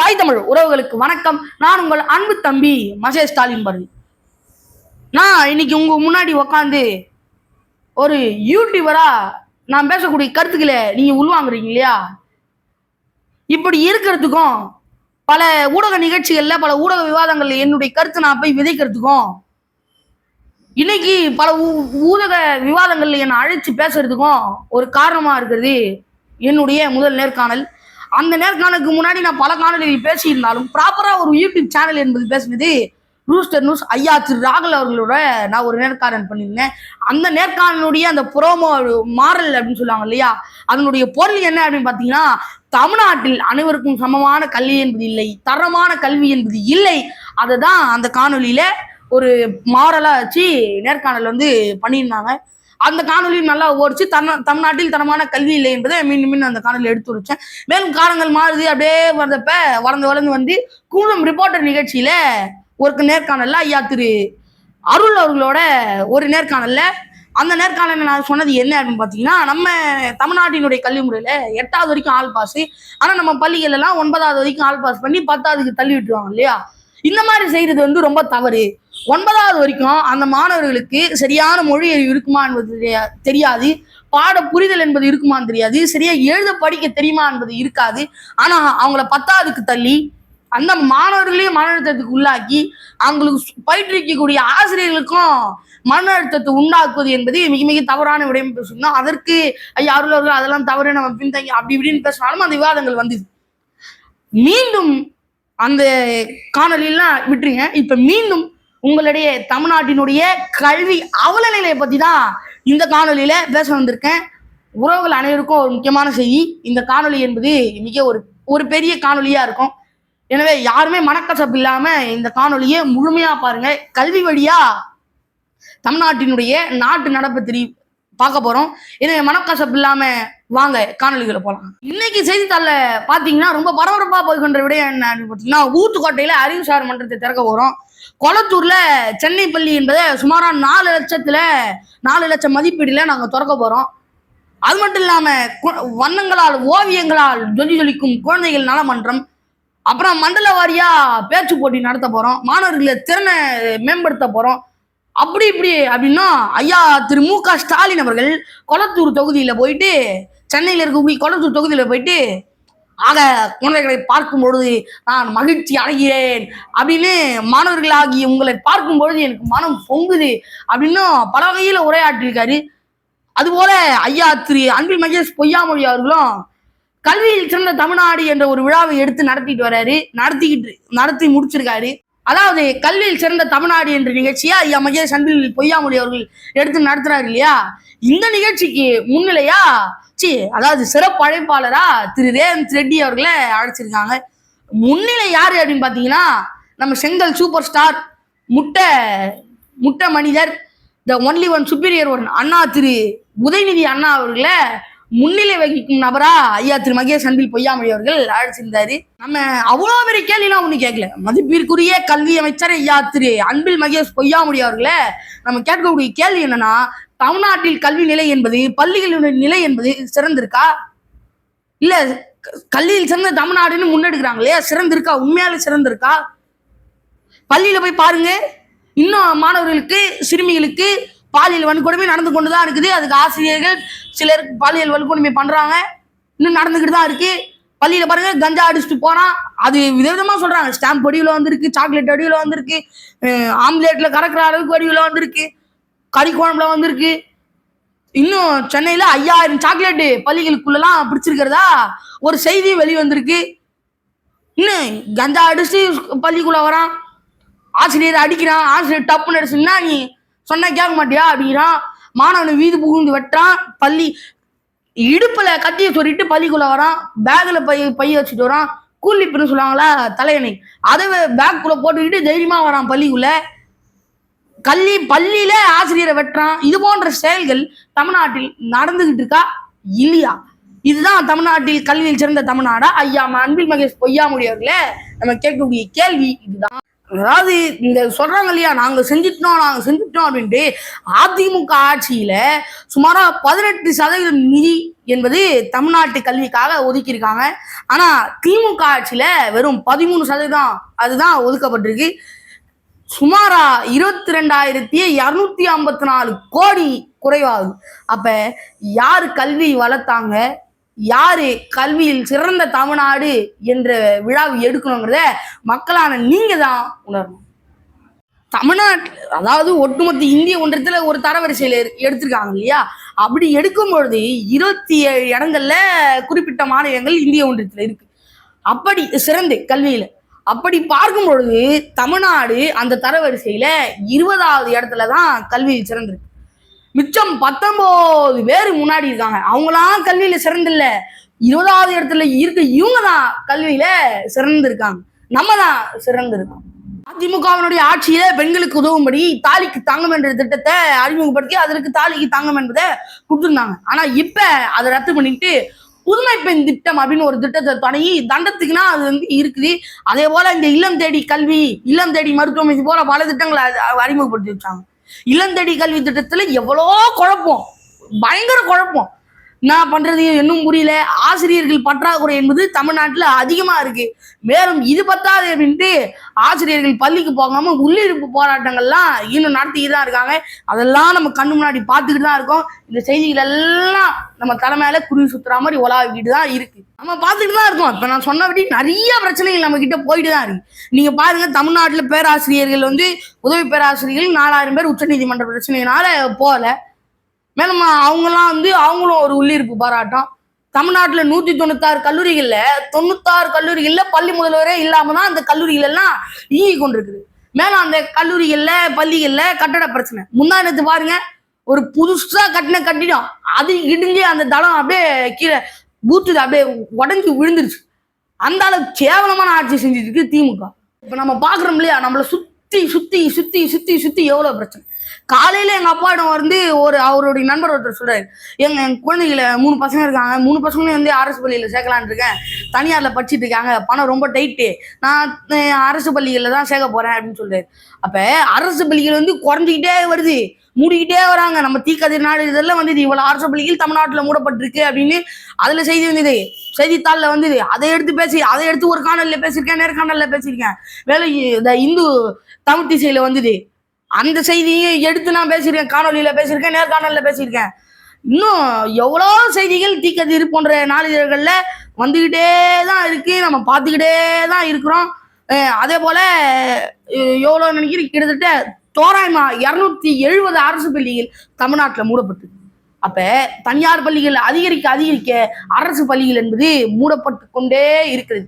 தாய் தமிழ் உறவுகளுக்கு வணக்கம். நான் உங்கள் அன்பு தம்பி மகேஷ் ஸ்டாலின் பாரதி. நான் இன்னைக்கு உங்க முன்னாடி உக்காந்து ஒரு யூடியூபரா நான் பேசக்கூடிய கருத்துக்களை நீங்க உள்வாங்குறீங்க இல்லையா? இப்படி இருக்கிறதுக்கும் பல ஊடக நிகழ்ச்சிகள்ல பல ஊடக விவாதங்கள்ல என்னுடைய கருத்தை நான் போய் விதைக்கிறதுக்கும் இன்னைக்கு பல ஊடக விவாதங்கள்ல என்னை அழைச்சு பேசுறதுக்கும் ஒரு காரணமா இருக்கிறது என்னுடைய முதல் நேர்காணல். அந்த நேர்காணலுக்கு முன்னாடி நான் பல காணொலிகள் பேசியிருந்தாலும் ப்ராப்பரா ஒரு யூடியூப் சேனல் என்பது பேசுனது ரூஸ்டர் நியூஸ் ஐயா திரு ராகுல் அவர்களோட நான் ஒரு நேர்காணல் பண்ணியிருந்தேன். அந்த நேர்காணலுடைய அந்த புரோமோ மாறல் அப்படின்னு சொல்லுவாங்க இல்லையா, அதனுடைய பொருள் என்ன அப்படின்னு பார்த்தீங்கன்னா, தமிழ்நாட்டில் அனைவருக்கும் சமமான கல்வி என்பது இல்லை, தரமான கல்வி என்பது இல்லை. அதை தான் அந்த காணொலியில ஒரு மாறலா வச்சு நேர்காணல் பண்ணியிருந்தாங்க. அந்த காணொலியும் நல்லா ஓடிச்சு. தமிழ்நாட்டில் தரமான கல்வி இல்லை என்பதை மீண்டும் மீண்டும் அந்த காணொலி எடுத்து வச்சேன். மேலும் காலங்கள் மாறுது, அப்படியே வந்தப்ப வளர்ந்து கூலம் ரிப்போர்ட்டர் நிகழ்ச்சியில ஒரு நேர்காணல்ல ஐயா திரு அருள் அவர்களோட ஒரு நேர்காணல்ல அந்த நேர்காணல நான் சொன்னது என்ன அப்படின்னு பார்த்தீங்கன்னா, நம்ம தமிழ்நாட்டினுடைய கல்வி முறையில 8வது வரைக்கும் ஆல் பாஸ், ஆனா நம்ம பள்ளிகள் எல்லாம் 9வது வரைக்கும் ஆல் பாஸ் பண்ணி 10வதுக்கு தள்ளி விட்டுருவாங்க இல்லையா? இந்த மாதிரி செய்யறது ரொம்ப தவறு. 9வது வரைக்கும் அந்த மாணவர்களுக்கு சரியான மொழி அறிவு இருக்குமா என்பது தெரியாது, பாட புரிதல் என்பது இருக்குமான்னு தெரியாது, சரியா எழுத படிக்க தெரியுமா என்பது இருக்காது. ஆனா அவங்கள 10வதுக்கு தள்ளி அந்த மாணவர்களையும் மன அழுத்தத்துக்கு உள்ளாக்கி அவங்களுக்கு பயிற்றுவிக்கக்கூடிய ஆசிரியர்களுக்கும் மன அழுத்தத்தை உண்டாக்குவது என்பது மிக மிக தவறான விடயம் பேசணும். அதற்கு ஐயா அருள் அவர்கள் அதெல்லாம் தவறு, நம்ம பின்தங்கி அப்படி இப்படின்னு பேசினாலும் அந்த விவாதங்கள் வந்தது. மீண்டும் அந்த காணொலியெல்லாம் விட்டுருங்க. இப்ப மீண்டும் உங்களுடைய தமிழ்நாட்டினுடைய கல்வி அவல நிலையை பத்தி தான் இந்த காணொலியில பேச வந்திருக்கேன். உறவுகள் அனைவருக்கும் ஒரு முக்கியமான செய்தி. இந்த காணொலி என்பது மிக ஒரு பெரிய காணொலியா இருக்கும். எனவே யாருமே மனக்கசப்பு இல்லாம இந்த காணொலியை முழுமையா பாருங்க. கல்வி வழியா தமிழ்நாட்டினுடைய நாட்டு நடப்பு பார்க்க போறோம். எனவே மனக்கசப்பு இல்லாம வாங்க காணொலிகளை போலாம். இன்னைக்கு செய்தித்தாள்ல பாத்தீங்கன்னா ரொம்ப பரபரப்பா போய்கொண்ட விடயம் என்ன அப்படின்னு பாத்தீங்கன்னா, ஊத்துக்கோட்டையில அறிவுசார் மன்றத்தை திறக்க போறோம். கொளத்தூர்ல சென்னை பள்ளி என்பதை சுமாரா 4 லட்சம் மதிப்பீடுல நாங்க திறக்க போறோம். அது மட்டும் இல்லாம வண்ணங்களால் ஓவியங்களால் ஜொலிக்கும் குழந்தைகள் நலமன்றம், அப்புறம் மண்டல வாரியா பேச்சு போட்டி நடத்த போறோம், மாணவர்களை திறனை மேம்படுத்த போறோம். அப்படி இப்படி அப்படின்னா ஐயா திரு மு.க. ஸ்டாலின் அவர்கள் கொளத்தூர் தொகுதியில போயிட்டு, சென்னையில இருக்கக்கூடிய கொளத்தூர் தொகுதியில போயிட்டு, ஆக குழந்தைகளை பார்க்கும் பொழுது நான் மகிழ்ச்சி அடைகிறேன் அப்படின்னு, மாணவர்களாகிய உங்களை பார்க்கும் பொழுது எனக்கு மனம் பொங்குது அப்படின்னு பல வகையில உரையாற்றிருக்காரு. அதுபோல ஐயா திரு அன்பில் மகேஷ் பொய்யாமொழி அவர்களும் கல்வியில் சிறந்த தமிழ்நாடு என்ற ஒரு விழாவை எடுத்து நடத்திட்டு வர்றாரு, நடத்தி முடிச்சிருக்காரு. அதாவது கல்வியில் சிறந்த தமிழ்நாடு என்ற நிகழ்ச்சியா ஐயா மகேஷ் அன்பில் பொய்யாமொழி அவர்கள் எடுத்து நடத்துறாரு இல்லையா? இந்த நிகழ்ச்சிக்கு முன்னிலையா அதாவது சிறப்பு அழைப்பாளரா திரு ரேவந்த் ரெட்டி அவர்களை அழைச்சிருக்காங்க. முன்னிலை யாரு அப்படின்னு பாத்தீங்கன்னா, நம்ம செங்கல் சூப்பர் ஸ்டார், முட்டை மனிதர், the only one superior one அண்ணா திரு உதயநிதி அண்ணா அவர்களை முன்னிலை வகிக்கும் நபரா ஐயா திரு மகேஷ் அன்பில் பொய்யாமொழி அவர்கள் அழைச்சிருந்தாரு. நம்ம அவ்வளவு பெரிய கேள்விலாம் ஒண்ணு கேட்கல. மதிப்பிற்குரிய கல்வி அமைச்சர் ஐயா திரு அன்பில் மகேஷ் பொய்யாமொழி அவர்களை நம்ம கேட்கக்கூடிய கேள்வி என்னன்னா, தமிழ்நாட்டில் கல்வி நிலை என்பது பள்ளிகளுடைய நிலை என்பது சிறந்திருக்கா, இல்ல கல்வியில் சிறந்த தமிழ்நாடுன்னு முன்னெடுக்கிறாங்க இல்லையா, சிறந்திருக்கா, உண்மையாலே சிறந்திருக்கா? பள்ளியில போய் பாருங்க, இன்னும் மாணவர்களுக்கு சிறுமிகளுக்கு பாலியல் வன்கொடுமை நடந்து கொண்டுதான் இருக்குது. அதுக்கு ஆசிரியர்கள் சிலர் பாலியல் வன்கொடுமை பண்றாங்க, இன்னும் நடந்துகிட்டு தான் இருக்கு. பள்ளியில பாருங்க, கஞ்சா அடிச்சுட்டு போறான், அது விதவிதமா சொல்றாங்க. ஸ்டாம்ப் வடிவில் வந்திருக்கு, சாக்லேட் வடிவில் வந்திருக்கு, ஆம்லேட்ல கறக்கிற அளவுக்கு வடிவில் வந்திருக்கு, கறி குழம்புல வந்திருக்கு. இன்னும் சென்னையில 5000 சாக்லேட் பள்ளிகளுக்குள்ளலாம் பிடிச்சிருக்கிறதா ஒரு செய்தி வெளிவந்திருக்கு. இன்னும் கஞ்சா அடிச்சு பள்ளிக்குள்ள வரான், ஆசிரியர் அடிக்கிறான், ஆசிரியர் டப்புன்னு அடிச்சுன்னா நீ சொன்னா கேட்க மாட்டியா அப்படிங்கிறான், மாணவனை வீது புகுந்து வெட்டுறான், பள்ளி இடுப்புல கத்திய சொல்லிட்டு பள்ளிக்குள்ள வரான், பேக்ல பைய வச்சுட்டு வரான், கூலிப்புன்னு சொல்லுவாங்களா தலையணை, அதை பேக்குள்ள போட்டுக்கிட்டு தைரியமா வரான் பள்ளிக்குள்ள. பள்ளியில ஆசிரியரை வெட்டுறான். இது போன்ற செயல்கள் தமிழ்நாட்டில் நடந்துகிட்டு இருக்கா இல்லையா? இதுதான் தமிழ்நாட்டில் கல்வியில் சிறந்த தமிழ்நாடா? ஐயா அன்பில் மகேஷ் பொய்யாமொழி அவர்களே நம்ம கேட்கக்கூடிய கேள்வி இதுதான். அதாவது இந்த சொல்றாங்க இல்லையா, நாங்க செஞ்சுட்டோம் அப்படின்ட்டு. அதிமுக ஆட்சியில சுமாரா 18% நிதி என்பது தமிழ்நாட்டு கல்விக்காக ஒதுக்கியிருக்காங்க. ஆனா திமுக ஆட்சியில வெறும் 13% அதுதான் ஒதுக்கப்பட்டிருக்கு. சுமாரா 22,254 கோடி குறைவாகுது. அப்ப யாரு கல்வி வளர்த்தாங்க, யாரு கல்வியில் சிறந்த தமிழ்நாடு என்ற விழாவை எடுக்கணுங்கிறத மக்களான நீங்க தான் உணரணும். தமிழ்நாட்டில் அதாவது ஒட்டுமொத்த இந்திய ஒன்றியத்துல ஒரு தரவரிசையில எடுத்திருக்காங்க இல்லையா, அப்படி எடுக்கும் பொழுது 27 இடங்கள்ல குறிப்பிட்ட மாநிலங்கள் இந்திய ஒன்றியத்துல இருக்கு. அப்படி சிறந்து கல்வியில அப்படி பார்க்கும் பொழுது தமிழ்நாடு அந்த தரவரிசையில 20வது இடத்துல தான் கல்வியில் சிறந்திருக்கு. மிச்சம் 19 பேர் முன்னாடி இருக்காங்க, அவங்களாம் கல்வியில சிறந்தில்ல. 20வது இடத்துல இருக்க இவங்க தான் கல்வியில சிறந்திருக்காங்க, நம்ம தான் சிறந்திருக்கோம். அதிமுகவினுடைய ஆட்சியில பெண்களுக்கு உதவும்படி தாலிக்கு தங்கம் என்ற திட்டத்தை அறிமுகப்படுத்தி அதற்கு தாலிக்கு தங்கம் என்பதை கொடுத்துருந்தாங்க. ஆனா இப்ப அதை ரத்து பண்ணிட்டு புதுமை பெண் திட்டம் அப்படின்னு ஒரு திட்டத்தை தொடங்கி தண்டத்துக்குன்னா அது இருக்குது. அதே போல இந்த இல்லம் தேடி கல்வி, இல்லம் தேடி மருத்துவம், இது போல பல திட்டங்களை அறிமுகப்படுத்தி வச்சாங்க. இல்லம் தேடி கல்வி திட்டத்துல எவ்வளோ குழப்பம், பயங்கர குழப்பம். நான் பண்றது இன்னும் புரியல. ஆசிரியர்கள் பற்றாக்குறை என்பது தமிழ்நாட்டுல அதிகமா இருக்கு. மேலும் இது பத்தாது அப்படின்ட்டு ஆசிரியர்கள் பள்ளிக்கு போகாம உள்ளிருப்பு போராட்டங்கள்லாம் இன்னும் நடத்திக்கிட்டு தான் இருக்காங்க. அதெல்லாம் நம்ம கண்ணு முன்னாடி பார்த்துக்கிட்டு தான் இருக்கோம். இந்த செய்திகள் எல்லாம் நம்ம தலைமையில குருவி சுத்துற மாதிரி உலாவிக்கிட்டு தான் இருக்கு, நம்ம பார்த்துக்கிட்டு தான் இருக்கோம். இப்ப நான் சொன்னபடி நிறைய பிரச்சனைகள் நம்ம கிட்ட போயிட்டு தான் இருக்கு. நீங்க பாருங்க, தமிழ்நாட்டுல பேராசிரியர்கள் உதவி பேராசிரியர்கள் 4000 பேர் உச்சநீதிமன்ற பிரச்சனையினால போகல. மேலும் அவங்களும் ஒரு உள்ளிருப்பு போராட்டம். தமிழ்நாட்டுல 196 கல்லூரிகள்ல 96 கல்லூரிகள்ல பள்ளி முதல்வரே இல்லாம தான் அந்த கல்லூரிகள் எல்லாம் இயங்கி கொண்டிருக்குது. மேலும் அந்த கல்லூரிகள்ல பள்ளிகள்ல கட்டட பிரச்சனை. முந்தானத்து பாருங்க, ஒரு புதுசா கட்டிடம் அது இடிஞ்சு அந்த தளம் அப்படியே கீழே பூத்துது, அப்படியே உடஞ்சி விழுந்துருச்சு. அந்த அளவுக்கு கேவலமான ஆட்சி செஞ்சுட்டு இருக்கு திமுக. இப்ப நம்ம பாக்குறோம் இல்லையா, நம்மள சுத்தி சுத்தி சுத்தி சுத்தி சுத்தி எவ்வளவு பிரச்சனை. காலையில எங்க அப்பாயிடம் அவருடைய நண்பர் ஒருத்தர் சொல்றாரு, எங்க குழந்தைகளை 3 பசங்க இருக்காங்க, 3 பசங்களும் அரசு பள்ளியில சேர்க்கலான்னு இருக்கேன், தனியார்ல படிச்சுட்டு இருக்காங்க, பணம் ரொம்ப டைட்டு, நான் அரசு பள்ளிகள்ல தான் சேர்க்க போறேன் அப்படின்னு சொல்றாரு. அப்ப அரசு பள்ளிகள் குறைஞ்சிக்கிட்டே வருது, மூடிக்கிட்டே வராங்க. நம்ம தீக்கதிர் நாடு இதெல்லாம் இவ்வளவு அரசு பள்ளிகள் தமிழ்நாட்டுல மூடப்பட்டிருக்கு அப்படின்னு அதுல செய்தி வந்தது, செய்தித்தாள்ல வந்தது. அதை எடுத்து ஒரு காணொலியில பேசியிருக்கேன், நேர்காணல்ல பேசியிருக்கேன். வேலை இந்த இந்து தமிழ் திசையில வந்தது, அந்த செய்தியை எடுத்து நான் பேசியிருக்கேன், காணொலியில பேசியிருக்கேன், நேர்காணல்ல பேசியிருக்கேன். இன்னும் எவ்வளோ செய்திகள் தீக்கதிர் போன்ற நாளிதழ்கள்ல வந்துகிட்டே தான் இருக்கு, நம்ம பார்த்துக்கிட்டே தான் இருக்கிறோம். அதே போல எவ்வளோ நினைக்கிறேன், கிட்டத்தட்ட தோராயமா 270 அரசு பள்ளிகள் தமிழ்நாட்டுல மூடப்பட்டு. அப்ப தனியார் பள்ளிகள் அதிகரிக்க அரசு பள்ளிகள் என்பது மூடப்பட்டு கொண்டே இருக்கிறது.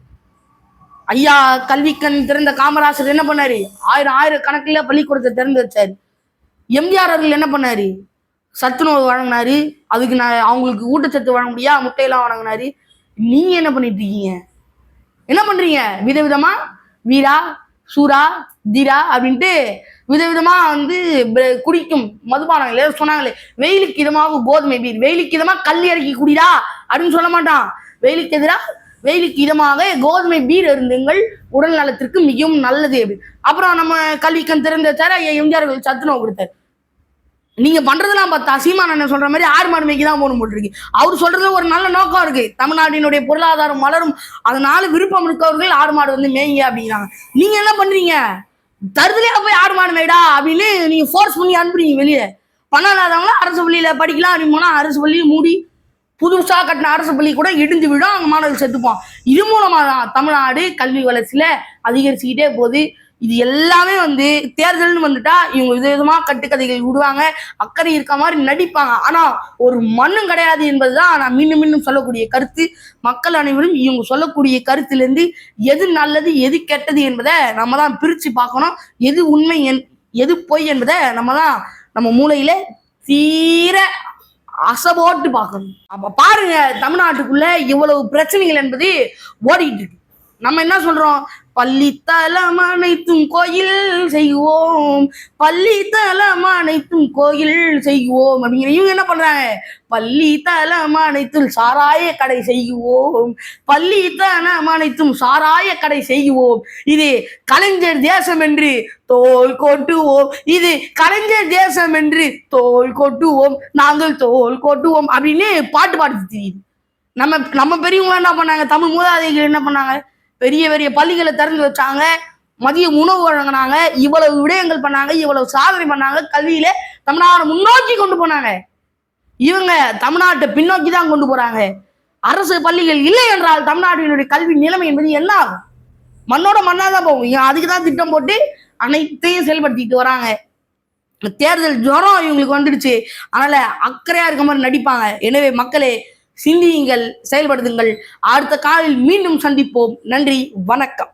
ஐயா கல்விக்கண் திறந்த காமராசர் என்ன பண்ணாரு, ஆயிரம் கணக்குல பள்ளிக்கூடத்தை திறந்து வச்சாரு. எம்ஜிஆர் அவர்கள் என்ன பண்ணாரு, சத்துணவு வழங்கினாரு, அதுக்கு அவங்களுக்கு ஊட்டச்சத்து வழங்க முடியா முட்டையெல்லாம் வழங்கினாரு. நீங்க என்ன பண்ணிட்டு இருக்கீங்க, என்ன பண்றீங்க? விதவிதமா வீரா சூரா தீரா அப்படின்ட்டு விதவிதமா குடிக்கும் மதுபானங்கள் சொன்னாங்களே, வெயிலுக்கு இதமாக கோதுமை பீர், வெயிலுக்கு இதமா கல் இறக்கி குடிடா அப்படின்னு சொல்ல மாட்டான். வெயிலுக்கு இதமாக கோதுமை பீர் இருந்துங்கள், உடல் நலத்திற்கு மிகவும் நல்லது அப்படின்னு. அப்புறம் நம்ம கல்விக்கண் திறந்த எம்ஜிஆர் சத்துணவு கொடுத்தாரு. நீங்க பண்றதெல்லாம் பார்த்தா சீமான் சொல்ற மாதிரி 6 மாடு மேய்க்கு தான் போகணும் போட்டிருக்கு. அவர் சொல்றது ஒரு நல்ல நோக்கம் இருக்கு, தமிழ்நாட்டினுடைய பொருளாதாரம் மலரும், அதனால விருப்பம் இருக்கவர்கள் 6 மாடு மேய்ங்க அப்படிங்கிறாங்க. நீங்க என்ன பண்றீங்க, தருதலையா போய் 6 மாடு மேய்டா அப்படின்னு நீங்க ஃபோர்ஸ் பண்ணி அனுப்புறீங்க வெளியே. பணம் இல்லாதவங்கள அரசு பள்ளியில படிக்கலாம் அப்படின்னு போனா அரசு பள்ளியை மூடி புதுசா கட்டின அரசு பள்ளி கூட இடிஞ்சு விடும், அங்க மாணவர்கள் செத்துப்போம். இது மூலமா தான் தமிழ்நாடு கல்வி வளர்ச்சியில அதிகரிச்சுக்கிட்டே போகுது. இது எல்லாமே தேர்தல்னு வந்துட்டா இவங்க விதவிதமா கட்டுக்கதைகள் விடுவாங்க, அக்கறை இருக்க மாதிரி நடிப்பாங்க. ஆனா ஒரு மண்ணும் கிடையாது என்பதுதான் நான் மீண்டும் மீண்டும் சொல்லக்கூடிய கருத்து. மக்கள் அனைவரும் இவங்க சொல்லக்கூடிய கருத்திலிருந்து எது நல்லது எது கெட்டது என்பதை நம்ம தான் பிரிச்சு பார்க்கணும். எது உண்மை எது பொய் என்பதை நம்ம மூளையில தீர அசைபோட்டு பார்க்கணும். அப்ப பாருங்க, தமிழ்நாட்டுக்குள்ள இவ்வளவு பிரச்சனைகள் என்பது ஓடிட்டு இருக்கு. நம்ம என்ன சொல்றோம், பள்ளித்தலம் அனைத்தும் கோயில் செய்வோம், பள்ளித்தலம் அனைத்தும் கோயில் செய்வோம் அப்படிங்கிற இவங்க என்ன பண்றாங்க, பள்ளித்தலம் அனைத்தும் சாராய கடை செய்வோம், பள்ளித்தலம் அனைத்தும் சாராய கடை செய்வோம், இது கலைஞர் தேசம் என்று தோல் கொட்டுவோம், இது கலைஞர் தேசம் என்று தோல் கொட்டுவோம், நாங்கள் தோல் கொட்டுவோம் அப்படின்னு பாட்டு பாடுத்து தெரியுது. நம்ம பெரியவங்க என்ன பண்ணாங்க, தமிழ் மூதாதைகள் என்ன பண்ணாங்க, பெரிய பெரிய பள்ளிகளை திறந்து வச்சாங்க, மதிய உணவு வழங்கினாங்க, இவ்வளவு விடயங்கள் பண்ணாங்க, இவ்வளவு சாதனை பண்ணாங்க, கல்வியில தமிழ்நாடு முன்னோக்கி கொண்டு போனாங்க. இவங்க தமிழ்நாட்டை பின்னோக்கி தான் கொண்டு போறாங்க. அரசு பள்ளிகள் இல்லை என்றால் தமிழ்நாட்டினுடைய கல்வி நிலைமை என்பது என்ன ஆகும், மண்ணோட மண்ணாதான் போகும். அதுக்குதான் திட்டம் போட்டு அனைத்தையும் செயல்படுத்திட்டு வராங்க. தேர்தல் ஜுரம் இவங்களுக்கு வந்துடுச்சு, அதனால அக்கறையா இருக்க மாதிரி நடிப்பாங்க. எனவே மக்களே சிந்தியுங்கள், செயல்படுத்துங்கள். அடுத்த காலில் மீண்டும் சந்திப்போம். நன்றி, வணக்கம்.